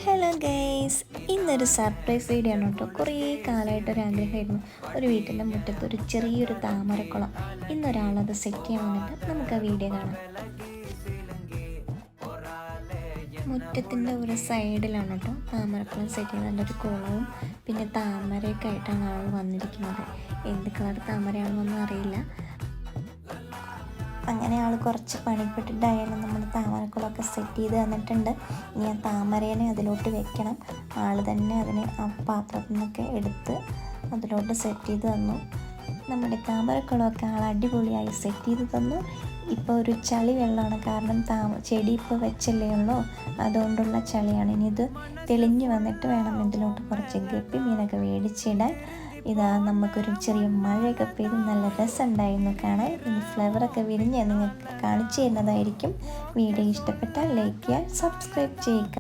Hello guys, ഇന്നൊരു surprise video ആണ് കേട്ടോ. കുറേ കാലമായിട്ടൊരു ആഗ്രഹമായിരുന്നു ഒരു വീട്ടിൻ്റെ മുറ്റത്ത് ഒരു ചെറിയൊരു താമരക്കുളം. ഇന്നൊരാളത് സെറ്റ് ചെയ്യാൻ വന്നിട്ട് നമുക്ക് ആ വീഡിയോ കാണാം. മുറ്റത്തിൻ്റെ ഒരു സൈഡിലാണ് കേട്ടോ താമരക്കുളം സെറ്റ് ചെയ്ത്, നല്ലൊരു കുളവും പിന്നെ താമരയൊക്കെ ആയിട്ടാണ് ആൾ വന്നിരിക്കുന്നത്. എന്ത് കളർ താമരയാണെന്നൊന്നും അറിയില്ല. അങ്ങനെ ആൾ കുറച്ച് പണിപ്പെട്ടിട്ടായാലും നമ്മൾ താമരക്കുളമൊക്കെ സെറ്റ് ചെയ്ത് തന്നിട്ടുണ്ട്. ഇനി ആ താമരേനെ അതിലോട്ട് വെക്കണം. ആൾ തന്നെ അതിനെ ആ പാത്രത്തിൽ നിന്നൊക്കെ എടുത്ത് അതിലോട്ട് സെറ്റ് ചെയ്ത് തന്നു. നമ്മുടെ താമരക്കുളമൊക്കെ ആൾ അടിപൊളിയായി സെറ്റ് ചെയ്ത് തന്നു. ഇപ്പോൾ ഒരു ചളി വെള്ളമാണ്, കാരണം ചെടി ഇപ്പോൾ വെച്ചല്ലേ ഉള്ളൂ, അതുകൊണ്ടുള്ള ചളിയാണ്. ഇനി ഇത് തെളിഞ്ഞ് വന്നിട്ട് വേണം ഇതിലോട്ട് കുറച്ച് ഗപ്പി മീനൊക്കെ മേടിച്ചിടാൻ. ഇതാ നമുക്കൊരു ചെറിയ മഴയൊക്കെ പെയ്ത് നല്ല രസമുണ്ടായിരുന്നു കാണാൻ. ഇനി ഫ്ലവറൊക്കെ വിരിഞ്ഞ് നിങ്ങൾക്ക് കാണിച്ചു തരുന്നതായിരിക്കും. വീഡിയോ ഇഷ്ടപ്പെട്ടാൽ ലൈക്ക് ചെയ്യുക, സബ്സ്ക്രൈബ് ചെയ്യുക.